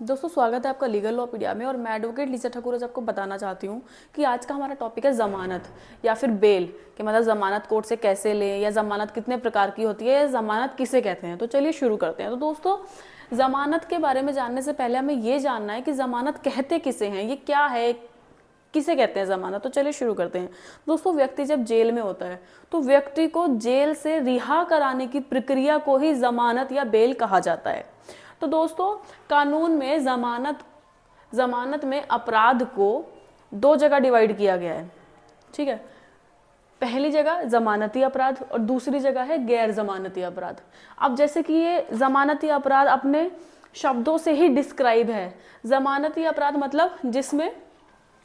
दोस्तों स्वागत है आपका लीगल लॉ पीडिया में। और मैं एडवोकेट लीजा ठाकुर आज आपको बताना चाहती हूँ कि आज का हमारा टॉपिक है ज़मानत या फिर बेल, कि मतलब ज़मानत कोर्ट से कैसे लें, या ज़मानत कितने प्रकार की होती है, या ज़मानत किसे कहते हैं। तो चलिए शुरू करते हैं। तो दोस्तों ज़मानत के बारे में जानने से पहले हमें ये जानना है कि ज़मानत कहते किसे हैं, ये क्या है, किसे कहते हैं ज़मानत। तो चलिए शुरू करते हैं। दोस्तों व्यक्ति जब जेल में होता है तो व्यक्ति को जेल से रिहा कराने की प्रक्रिया को ही ज़मानत या बेल कहा जाता है। तो दोस्तों कानून में ज़मानत में अपराध को दो जगह डिवाइड किया गया है, ठीक है। पहली जगह जमानती अपराध और दूसरी जगह है गैर जमानती अपराध। अब जैसे कि ये जमानती अपराध अपने शब्दों से ही डिस्क्राइब है। जमानती अपराध मतलब जिसमें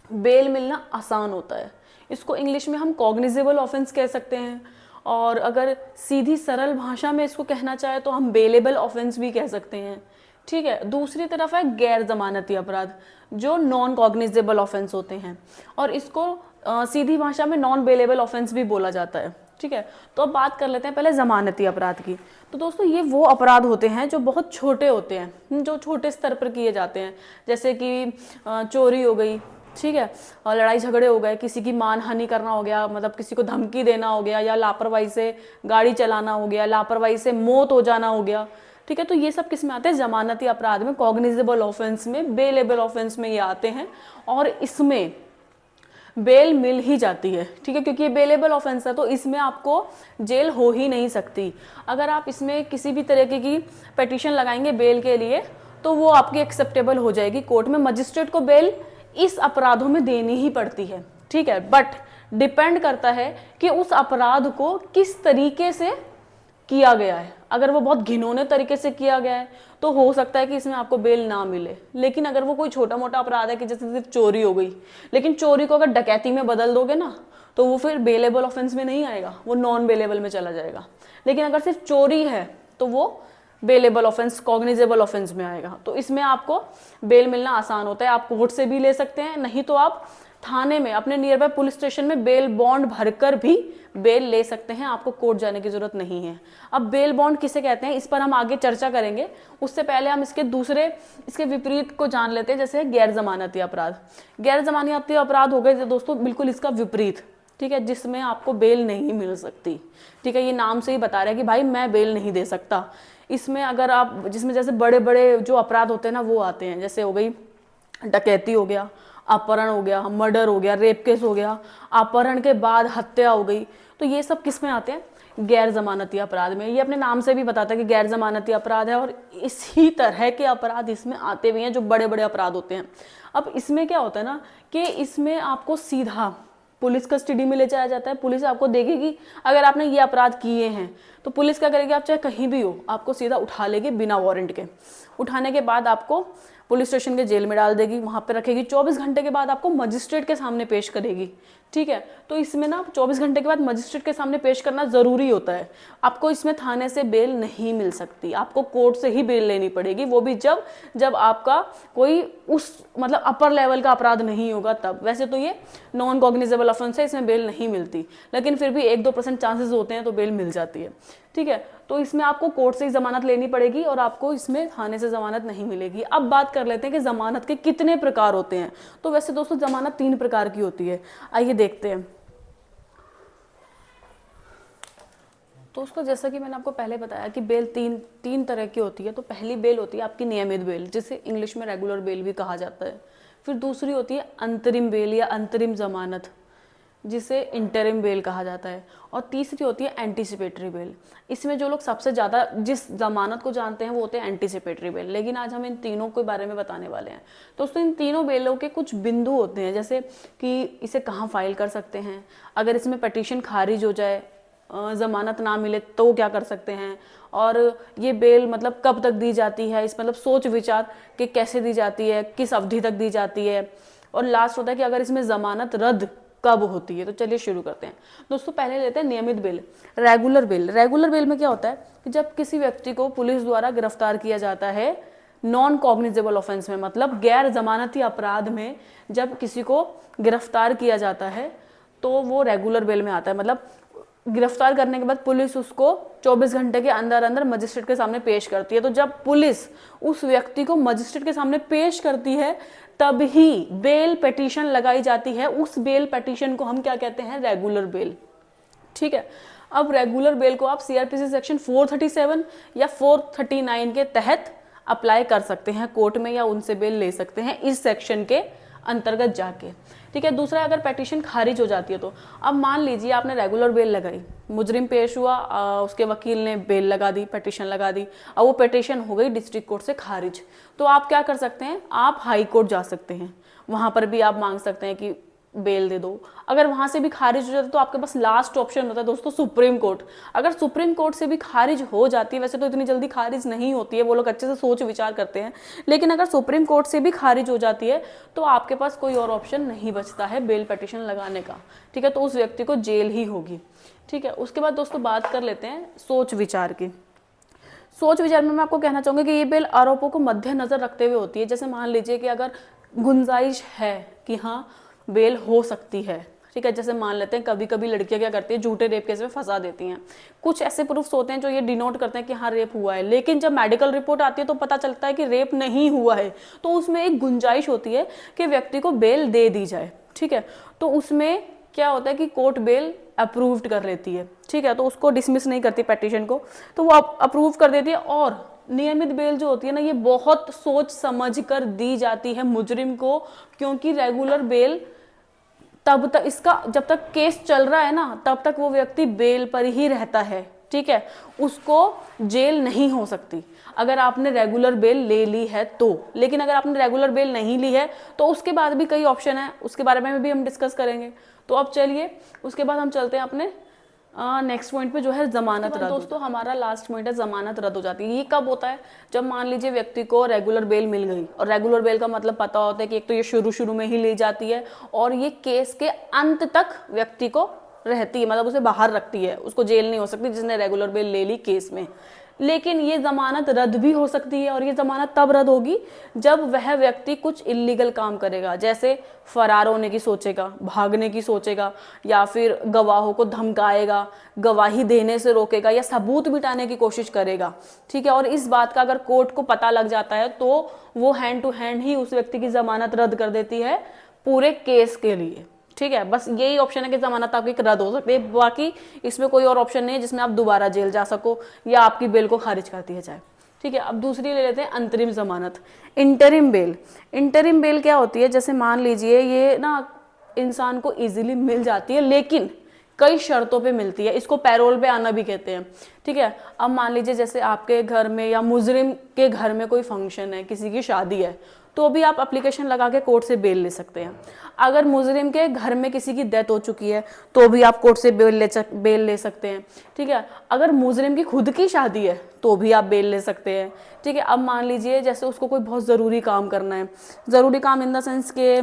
बेल मिलना आसान होता है, इसको इंग्लिश में हम कॉग्निजेबल ऑफेंस कह सकते हैं, और अगर सीधी सरल भाषा में इसको कहना चाहे तो हम बेलेबल ऑफेंस भी कह सकते हैं, ठीक है। दूसरी तरफ है गैर जमानती अपराध जो नॉन कॉग्निजेबल ऑफेंस होते हैं, और इसको सीधी भाषा में नॉन बेलेबल ऑफेंस भी बोला जाता है, ठीक है। तो अब बात कर लेते हैं पहले जमानती अपराध की। तो दोस्तों ये वो अपराध होते हैं जो बहुत छोटे होते हैं, जो छोटे स्तर पर किए जाते हैं, जैसे कि चोरी हो गई, ठीक है, और लड़ाई झगड़े हो गए, किसी की मानहानि करना हो गया, मतलब किसी को धमकी देना हो गया, या लापरवाही से गाड़ी चलाना हो गया, लापरवाही से मौत हो जाना हो गया, ठीक है। तो ये सब किस में आते हैं? जमानती अपराध में, कॉग्निजेबल ऑफेंस में, बेलेबल ऑफेंस में ये आते हैं, और इसमें बेल मिल ही जाती है, ठीक है, क्योंकि ये बेलेबल ऑफेंस है तो इसमें आपको जेल हो ही नहीं सकती। अगर आप इसमें किसी भी तरीके की पिटीशन लगाएंगे बेल के लिए तो वो आपकी एक्सेप्टेबल हो जाएगी कोर्ट में। मजिस्ट्रेट को बेल इस अपराधों में देनी ही पड़ती है, ठीक है, बट डिपेंड करता है कि उस अपराध को किस तरीके से किया गया है। अगर वो बहुत घिनौने तरीके से किया गया है तो हो सकता है कि इसमें आपको बेल ना मिले, लेकिन अगर वो कोई छोटा मोटा अपराध है कि जैसे सिर्फ चोरी हो गई, लेकिन चोरी को अगर डकैती में बदल दोगे ना तो वो फिर बेलेबल ऑफेंस में नहीं आएगा, वो नॉन बेलेबल में चला जाएगा। लेकिन अगर सिर्फ चोरी है तो वो बेलेबल ऑफेंस, कॉग्निजेबल ऑफेंस में आएगा। तो इसमें आपको बेल मिलना आसान होता है। आप कोर्ट से भी ले सकते हैं, नहीं तो आप थाने में अपने नियर बाय पुलिस स्टेशन में बेल बॉन्ड भरकर भी बेल ले सकते हैं, आपको कोर्ट जाने की जरूरत नहीं है। अब बेल बॉन्ड किसे कहते हैं इस पर हम आगे चर्चा करेंगे, उससे पहले हम इसके विपरीत को जान लेते हैं, जैसे गैर जमानती अपराध। गैर जमानती अपराध हो गए दोस्तों बिल्कुल इसका विपरीत, ठीक है, जिसमें आपको बेल नहीं मिल सकती, ठीक है। ये नाम से ही बता रहा है कि भाई मैं बेल नहीं दे सकता। इसमें अगर आप, जिसमें जैसे बड़े बड़े जो अपराध होते हैं ना वो आते हैं, जैसे हो गई डकैती हो गया, अपहरण हो गया, मर्डर हो गया, रेप केस हो गया, अपहरण के बाद हत्या हो गई, तो ये सब किस में आते हैं? गैर जमानती अपराध में। ये अपने नाम से भी बताता है कि गैर जमानती अपराध है, और इसी तरह के अपराध इसमें आते भी हैं जो बड़े बड़े अपराध होते हैं। अब इसमें क्या होता है ना कि इसमें आपको सीधा पुलिस कस्टडी में ले जाया जाता है। पुलिस आपको देखेगी, अगर आपने ये अपराध किए हैं तो पुलिस क्या करेगी, आप चाहे कहीं भी हो आपको सीधा उठा लेगी बिना वारंट के। उठाने के बाद आपको पुलिस स्टेशन के जेल में डाल देगी, वहाँ पे रखेगी। 24 घंटे के बाद आपको मजिस्ट्रेट के सामने पेश करेगी, ठीक है। तो इसमें ना 24 घंटे के बाद मजिस्ट्रेट के सामने पेश करना ज़रूरी होता है। आपको इसमें थाने से बेल नहीं मिल सकती, आपको कोर्ट से ही बेल लेनी पड़ेगी, वो भी जब आपका कोई उस मतलब अपर लेवल का अपराध नहीं होगा तब। वैसे तो ये नॉन कॉग्निजेबल ऑफेंस है, इसमें बेल नहीं मिलती, लेकिन फिर भी 1-2% चांसेस होते हैं तो बेल मिल जाती है, ठीक है। तो इसमें आपको कोर्ट से ही जमानत लेनी पड़ेगी और आपको इसमें थाने से जमानत नहीं मिलेगी। अब बात कर लेते हैं कि जमानत के कितने प्रकार होते हैं। तो वैसे दोस्तों जमानत 3 प्रकार की होती है, आइए देखते हैं। दोस्तों जैसा कि मैंने आपको पहले बताया कि बेल तीन तरह की होती है। तो पहली बेल होती है आपकी नियमित बेल, जिसे इंग्लिश में रेगुलर बेल भी कहा जाता है। फिर दूसरी होती है अंतरिम बेल या अंतरिम जमानत, जिसे इंटरिम बेल कहा जाता है। और तीसरी होती है एंटीसिपेटरी बेल। इसमें जो लोग सबसे ज़्यादा जिस जमानत को जानते हैं वो होते हैं एंटीसिपेटरी बेल, लेकिन आज हम इन तीनों के बारे में बताने वाले हैं। दोस्तों इन तीनों बेलों के कुछ बिंदु होते हैं, जैसे कि इसे कहाँ फाइल कर सकते हैं, अगर इसमें पिटीशन खारिज हो जाए, जमानत ना मिले तो क्या कर सकते हैं, और ये बेल मतलब कब तक दी जाती है, इस मतलब सोच विचार कि कैसे दी जाती है, किस अवधि तक दी जाती है, और लास्ट होता है कि अगर इसमें जमानत रद्द कब होती है। तो चलिए शुरू करते हैं। दोस्तों पहले लेते हैं नियमित बेल, रेगुलर बेल। रेगुलर बेल में क्या होता है कि जब किसी व्यक्ति को पुलिस द्वारा गिरफ्तार किया जाता है नॉन कॉग्निजेबल ऑफेंस में, मतलब गैर जमानती अपराध में जब किसी को गिरफ्तार किया जाता है तो वो रेगुलर बेल में आता है। मतलब गिरफ्तार करने के बाद पुलिस उसको 24 घंटे के अंदर अंदर मजिस्ट्रेट के सामने पेश करती है। तो जब पुलिस उस व्यक्ति को मजिस्ट्रेट के सामने पेश करती है तभी बेल पिटीशन लगाई जाती है। उस बेल पिटीशन को हम क्या कहते हैं? Regular bell. ठीक है, अब रेगुलर बेल को आप सीआरपीसी सेक्शन 437 या 439 के तहत अप्लाई कर सकते हैं कोर्ट में, या उनसे बेल ले सकते हैं इस सेक्शन के अंतर्गत जाके। ठीक है, दूसरा, अगर पिटीशन खारिज हो जाती है तो अब मान लीजिए आपने रेगुलर बेल लगाई, मुजरिम पेश हुआ, उसके वकील ने बेल लगा दी, पिटीशन लगा दी, अब वो पिटीशन हो गई डिस्ट्रिक्ट कोर्ट से खारिज, तो आप क्या कर सकते हैं? आप हाई कोर्ट जा सकते हैं, वहां पर भी आप मांग सकते हैं कि बेल दे दो। अगर वहां से भी खारिज हो जाता है तो आपके पास लास्ट ऑप्शन होता है दोस्तों सुप्रीम कोर्ट। अगर सुप्रीम कोर्ट से भी खारिज हो जाती है, वैसे तो इतनी जल्दी खारिज नहीं होती है, वो लोग अच्छे से सोच विचार करते हैं, लेकिन अगर सुप्रीम कोर्ट से भी खारिज हो जाती है तो आपके पास कोई और ऑप्शन नहीं बचता है बेल पिटीशन लगाने का। ठीक है, तो उस व्यक्ति को जेल ही होगी। ठीक है, उसके बाद दोस्तों बात कर लेते हैं सोच विचार की। सोच विचार में मैं आपको कहना चाहूंगी कि ये बेल आरोपों को मद्देनजर रखते हुए होती है। जैसे मान लीजिए कि अगर गुंजाइश है कि हाँ बेल हो सकती है, ठीक है, जैसे मान लेते हैं कभी कभी लड़कियां क्या करती हैं, झूठे रेप केस में फंसा देती हैं। कुछ ऐसे प्रूफ्स होते हैं जो ये डिनोट करते हैं कि हाँ रेप हुआ है, लेकिन जब मेडिकल रिपोर्ट आती है तो पता चलता है कि रेप नहीं हुआ है, तो उसमें एक गुंजाइश होती है कि व्यक्ति को बेल दे दी जाए। ठीक है, तो उसमें क्या होता है कि कोर्ट बेल अप्रूव्ड कर लेती है। ठीक है, तो उसको डिसमिस नहीं करती पिटीशन को, तो वो अप्रूव कर देती है। और नियमित बेल जो होती है ना, ये बहुत सोच समझ कर दी जाती है मुजरिम को, क्योंकि रेगुलर बेल तब तक, इसका जब तक केस चल रहा है ना तब तक वो व्यक्ति बेल पर ही रहता है। ठीक है, उसको जेल नहीं हो सकती अगर आपने रेगुलर बेल ले ली है तो। लेकिन अगर आपने रेगुलर बेल नहीं ली है तो उसके बाद भी कई ऑप्शन है, उसके बारे में भी हम डिस्कस करेंगे। तो अब चलिए उसके बाद हम चलते हैं अपने नेक्स्ट पॉइंट पे, जो है जमानत रद्द। दोस्तों हमारा लास्ट पॉइंट है जमानत रद्द हो जाती है। ये कब होता है? जब मान लीजिए व्यक्ति को रेगुलर बेल मिल गई, और रेगुलर बेल का मतलब पता होता है कि एक तो ये शुरू में ही ली जाती है और ये केस के अंत तक व्यक्ति को रहती है, मतलब उसे बाहर रखती है, उसको जेल नहीं हो सकती जिसने रेगुलर बेल ले ली केस में। लेकिन ये जमानत रद्द भी हो सकती है, और ये जमानत तब रद्द होगी जब वह व्यक्ति कुछ इल्लीगल काम करेगा, जैसे फरार होने की सोचेगा, भागने की सोचेगा, या फिर गवाहों को धमकाएगा, गवाही देने से रोकेगा, या सबूत मिटाने की कोशिश करेगा। ठीक है, और इस बात का अगर कोर्ट को पता लग जाता है तो वो हैंड टू हैंड ही उस व्यक्ति की जमानत रद्द कर देती है पूरे केस के लिए। ठीक है, बस यही ऑप्शन है कि जमानत आपकी रद्द हो सकती है, बाकी इसमें कोई और ऑप्शन नहीं है जिसमें आप दोबारा जेल जा सको या आपकी बेल को खारिज कर दिया जाए। ठीक है, अब दूसरी ले लेते हैं अंतरिम जमानत, इंटरिम बेल। इंटरिम बेल क्या होती है? जैसे मान लीजिए ये ना इंसान को इजीली मिल जाती है, लेकिन कई शर्तों पे मिलती है, इसको पैरोल पे आना भी कहते हैं। ठीक है, अब मान लीजिए जैसे आपके घर में या मुजरिम के घर में कोई फंक्शन है, किसी की शादी है, तो भी आप एप्लीकेशन लगा के कोर्ट से बेल ले सकते हैं। अगर मुजरिम के घर में किसी की डेथ हो चुकी है तो भी आप कोर्ट से बेल ले सकते हैं। ठीक है, अगर मुजरिम की खुद की शादी है तो भी आप बेल ले सकते हैं। ठीक है, अब मान लीजिए जैसे उसको कोई बहुत ज़रूरी काम करना है, ज़रूरी काम इन द सेंस के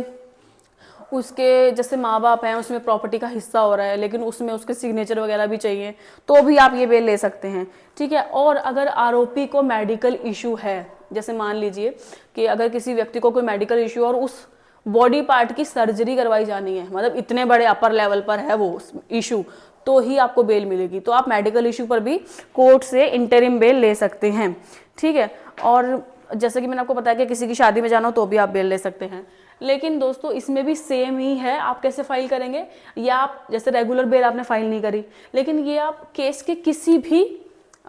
उसके जैसे माँ बाप हैं, उसमें प्रॉपर्टी का हिस्सा हो रहा है, लेकिन उसमें उसके सिग्नेचर वगैरह भी चाहिए, तो भी आप ये बेल ले सकते हैं। ठीक है, और अगर आरोपी को मेडिकल इशू है, जैसे मान लीजिए कि अगर किसी व्यक्ति को कोई मेडिकल इशू और उस बॉडी पार्ट की सर्जरी करवाई जानी है, मतलब इतने बड़े अपर लेवल पर है वो इशू, तो ही आपको बेल मिलेगी। तो आप मेडिकल इशू पर भी कोर्ट से इंटरिम बेल ले सकते हैं। ठीक है, और जैसे कि मैंने आपको बताया कि किसी की शादी में जाना हो तो भी आप बेल ले सकते हैं। लेकिन दोस्तों इसमें भी सेम ही है, आप कैसे फाइल करेंगे, या आप जैसे रेगुलर बेल आपने फाइल नहीं करी, लेकिन ये आप केस के किसी भी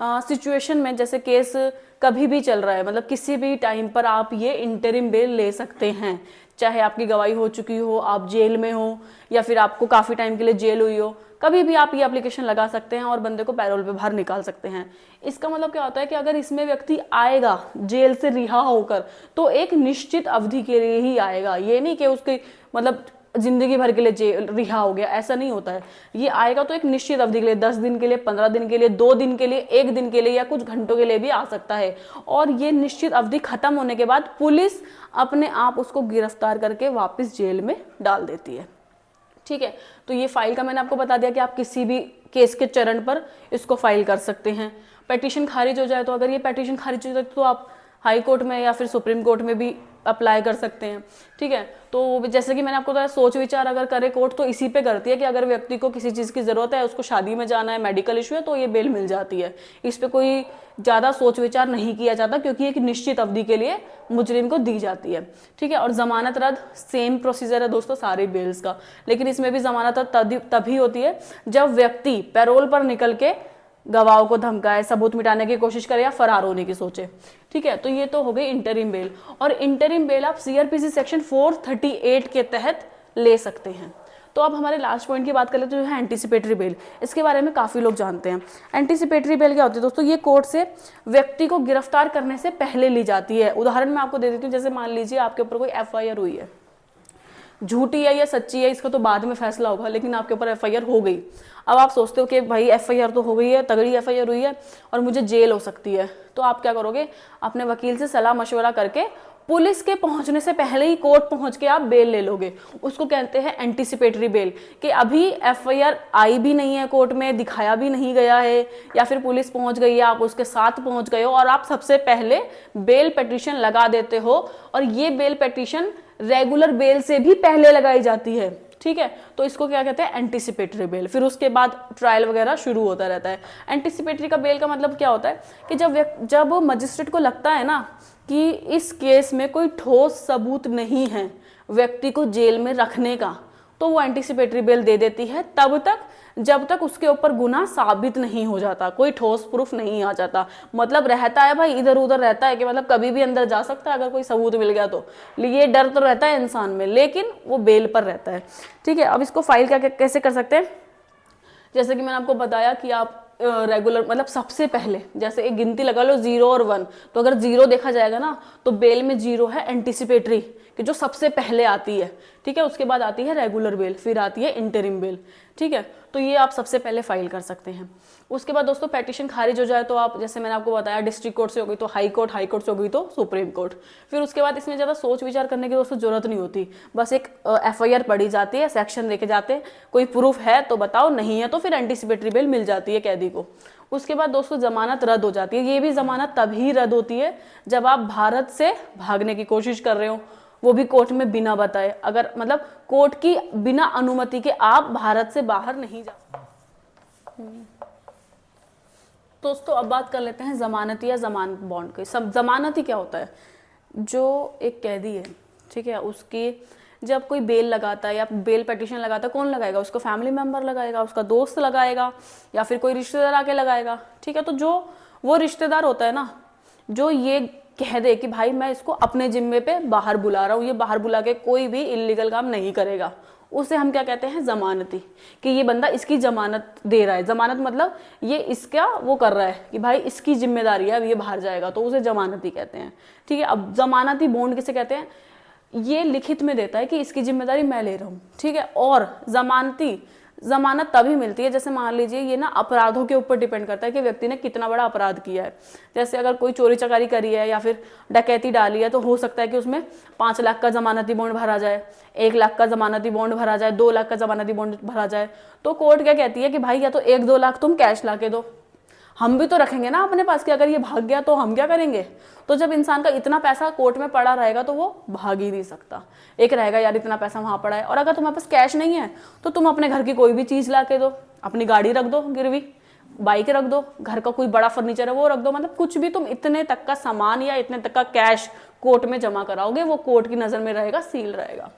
सिचुएशन में, जैसे केस कभी भी चल रहा है, मतलब किसी भी टाइम पर आप ये इंटरिम बेल ले सकते हैं, चाहे आपकी गवाही हो चुकी हो, आप जेल में हो, या फिर आपको काफ़ी टाइम के लिए जेल हुई हो, कभी भी आप ये एप्लीकेशन लगा सकते हैं और बंदे को पैरोल पे बाहर निकाल सकते हैं। इसका मतलब क्या होता है कि अगर इसमें व्यक्ति आएगा जेल से रिहा होकर तो एक निश्चित अवधि के लिए ही आएगा, ये नहीं कि उसकी मतलब जिंदगी भर के लिए जेल रिहा हो गया, ऐसा नहीं होता है। ये आएगा तो एक निश्चित अवधि के लिए, 10 दिन के लिए, 15 दिन के लिए, 2 दिन के लिए, 1 दिन के लिए, या कुछ घंटों के लिए भी आ सकता है। और ये निश्चित अवधि खत्म होने के बाद पुलिस अपने आप उसको गिरफ्तार करके वापस जेल में डाल देती है। ठीक है, तो ये फाइल का मैंने आपको बता दिया कि आप किसी भी केस के चरण पर इसको फाइल कर सकते हैं। पिटीशन खारिज हो जाए तो, अगर ये पिटीशन खारिज हो जाए तो आप हाई कोर्ट में या फिर सुप्रीम कोर्ट में भी अप्लाई कर सकते हैं। ठीक है, तो जैसे कि मैंने आपको बताया, सोच विचार अगर करे कोर्ट तो इसी पे करती है कि अगर व्यक्ति को किसी चीज़ की ज़रूरत है, उसको शादी में जाना है, मेडिकल इशू है, तो ये बेल मिल जाती है। इस पे कोई ज़्यादा सोच विचार नहीं किया जाता, क्योंकि एक निश्चित अवधि के लिए मुजरिम को दी जाती है। ठीक है, और जमानत रद्द सेम प्रोसीजर है दोस्तों सारे बेल्स का, लेकिन इसमें भी जमानत रद्द तभी होती है जब व्यक्ति पैरोल पर निकल के गवाहों को धमकाए, सबूत मिटाने की कोशिश करे या फरार होने की सोचे। ठीक है, तो ये तो हो गई इंटरिम बेल। और इंटरिम बेल आप सीआरपीसी सेक्शन 438 के तहत ले सकते हैं। तो अब हमारे लास्ट पॉइंट की बात कर लेते हैं, जो है एंटीसिपेटरी बेल। इसके बारे में काफ़ी लोग जानते हैं। एंटीसिपेटरी बेल क्या होती है दोस्तों? ये कोर्ट से व्यक्ति को गिरफ्तार करने से पहले ली जाती है। उदाहरण मैं आपको दे देती हूँ, जैसे मान लीजिए आपके ऊपर कोई एफआईआर हुई है, झूठी है या सच्ची है इसका तो बाद में फैसला होगा, लेकिन आपके ऊपर एफआईआर हो गई। अब आप सोचते हो कि भाई एफआईआर तो हो गई है, तगड़ी एफआईआर हुई है और मुझे जेल हो सकती है, तो आप क्या करोगे? अपने वकील से सलाह मशवरा करके पुलिस के पहुंचने से पहले ही कोर्ट पहुंच के आप बेल ले लोगे। उसको कहते हैं एंटीसिपेटरी बेल, कि अभी एफआईआर आई भी नहीं है कोर्ट में, दिखाया भी नहीं गया है, या फिर पुलिस पहुंच गई है, आप उसके साथ पहुंच गए हो और आप सबसे पहले बेल पिटीशन लगा देते हो। और ये बेल पिटीशन रेगुलर बेल से भी पहले लगाई जाती है। ठीक है, तो इसको क्या कहते हैं? Anticipatory bail. फिर उसके बाद ट्रायल वगैरह शुरू होता रहता है। एंटीसिपेटरी का बेल का मतलब क्या होता है कि जब मजिस्ट्रेट को लगता है ना कि इस केस में कोई ठोस सबूत नहीं है व्यक्ति को जेल में रखने का, तो वो एंटीसिपेटरी बेल दे देती है तब तक जब तक उसके ऊपर गुनाह साबित नहीं हो जाता, कोई ठोस प्रूफ नहीं आ जाता। मतलब रहता है भाई, इधर उधर रहता है कि मतलब कभी भी अंदर जा सकता है अगर कोई सबूत मिल गया तो, ये डर तो रहता है इंसान में, लेकिन वो बेल पर रहता है। ठीक है, अब इसको फाइल कैसे कर सकते हैं? जैसे कि मैंने आपको बताया कि आप रेगुलर मतलब सबसे पहले जैसे एक गिनती लगा लो 0 और 1, तो अगर 0 देखा जाएगा ना तो बेल में 0 है एंटीसिपेटरी कि जो सबसे पहले आती है। ठीक है, उसके बाद आती है रेगुलर बेल, फिर आती है इंटरिम बेल। ठीक है, तो ये आप सबसे पहले फाइल कर सकते हैं। उसके बाद दोस्तों पेटिशन खारिज हो जाए तो आप, जैसे मैंने आपको बताया, डिस्ट्रिक्ट कोर्ट से हो गई तो हाई कोर्ट, हाई कोर्ट से हो गई तो सुप्रीम कोर्ट। फिर उसके बाद इसमें ज़्यादा सोच विचार करने की दोस्तों जरूरत नहीं होती, बस एक एफआईआर पढ़ी जाती है, सेक्शन देखे जाते हैं, कोई प्रूफ है तो बताओ, नहीं है तो फिर एंटीसिपेटरी बेल मिल जाती है कैदी को। उसके बाद दोस्तों जमानत रद्द हो जाती है। ये भी जमानत तभी रद्द होती है जब आप भारत से भागने की कोशिश कर रहे हो, वो भी कोर्ट में बिना बताए, अगर मतलब कोर्ट की बिना अनुमति के आप भारत से बाहर नहीं जा। दोस्तों अब बात कर लेते हैं जमानती या जमानत बॉन्ड की। सब जमानती क्या होता है? जो एक कैदी है, ठीक है, उसकी जब कोई बेल लगाता है या बेल पिटीशन लगाता है, कौन लगाएगा? उसको फैमिली मेंबर लगाएगा, उसका दोस्त लगाएगा, या फिर कोई रिश्तेदार आके लगाएगा। ठीक है, तो जो वो रिश्तेदार होता है ना, जो ये कह दे कि भाई मैं इसको अपने जिम्मे पे बाहर बुला रहा हूँ, ये बाहर बुला के कोई भी इलीगल काम नहीं करेगा, उसे हम क्या कहते हैं? जमानती। कि ये बंदा इसकी जमानत दे रहा है। जमानत मतलब ये इसका वो कर रहा है कि भाई इसकी जिम्मेदारी है, अब ये बाहर जाएगा, तो उसे जमानती कहते हैं। ठीक है, अब जमानती बॉन्ड किसे कहते हैं? ये लिखित में देता है कि इसकी जिम्मेदारी मैं ले रहा हूँ। ठीक है, और जमानत तभी मिलती है, जैसे मान लीजिए ये ना अपराधों के ऊपर डिपेंड करता है कि व्यक्ति ने कितना बड़ा अपराध किया है। जैसे अगर कोई चोरी चकारी करी है या फिर डकैती डाली है, तो हो सकता है कि उसमें 5 लाख का जमानती बॉन्ड भरा जाए, 1 लाख का जमानती बॉन्ड भरा जाए, 2 लाख का जमानती बॉन्ड भरा जाए। तो कोर्ट क्या कहती है कि भाई या तो 1-2 लाख तुम कैश ला के दो, हम भी तो रखेंगे ना अपने पास कि अगर ये भाग गया तो हम क्या करेंगे। तो जब इंसान का इतना पैसा कोर्ट में पड़ा रहेगा तो वो भाग ही नहीं सकता। एक रहेगा यार इतना पैसा वहां पड़ा है, और अगर तुम्हारे पास कैश नहीं है तो तुम अपने घर की कोई भी चीज ला के दो, अपनी गाड़ी रख दो गिरवी, बाइक रख दो, घर का कोई बड़ा फर्नीचर है वो रख दो, मतलब कुछ भी तुम इतने तक का सामान या इतने तक का कैश कोर्ट में जमा कराओगे, वो कोर्ट की नजर में रहेगा, सील रहेगा।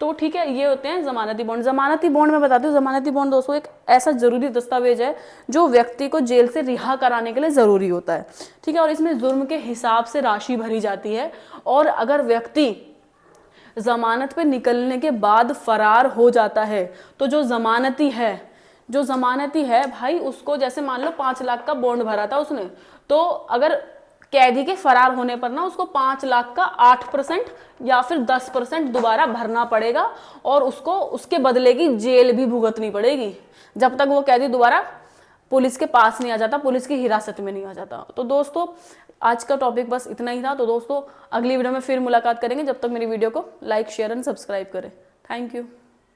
तो ठीक है, ये होते हैं जमानती बॉन्ड। जमानती बॉन्ड में बताती हूँ, जमानती बॉन्ड दोस्तों एक ऐसा जरूरी दस्तावेज है जो व्यक्ति को जेल से रिहा कराने के लिए जरूरी होता है। ठीक है, और इसमें जुर्म के हिसाब से राशि भरी जाती है, और अगर व्यक्ति जमानत पे निकलने के बाद फरार हो जाता है तो जो जमानती है भाई, उसको जैसे मान लो 5 लाख का बॉन्ड भरा था उसने, तो अगर कैदी के फरार होने पर ना उसको 5 लाख का 8% या फिर 10% दोबारा भरना पड़ेगा, और उसको उसके बदले की जेल भी भुगतनी पड़ेगी जब तक वो कैदी दोबारा पुलिस के पास नहीं आ जाता, पुलिस की हिरासत में नहीं आ जाता। तो दोस्तों आज का टॉपिक बस इतना ही था। तो दोस्तों अगली वीडियो में फिर मुलाकात करेंगे, जब तक मेरी वीडियो को लाइक, शेयर एंड सब्सक्राइब करें। Thank you.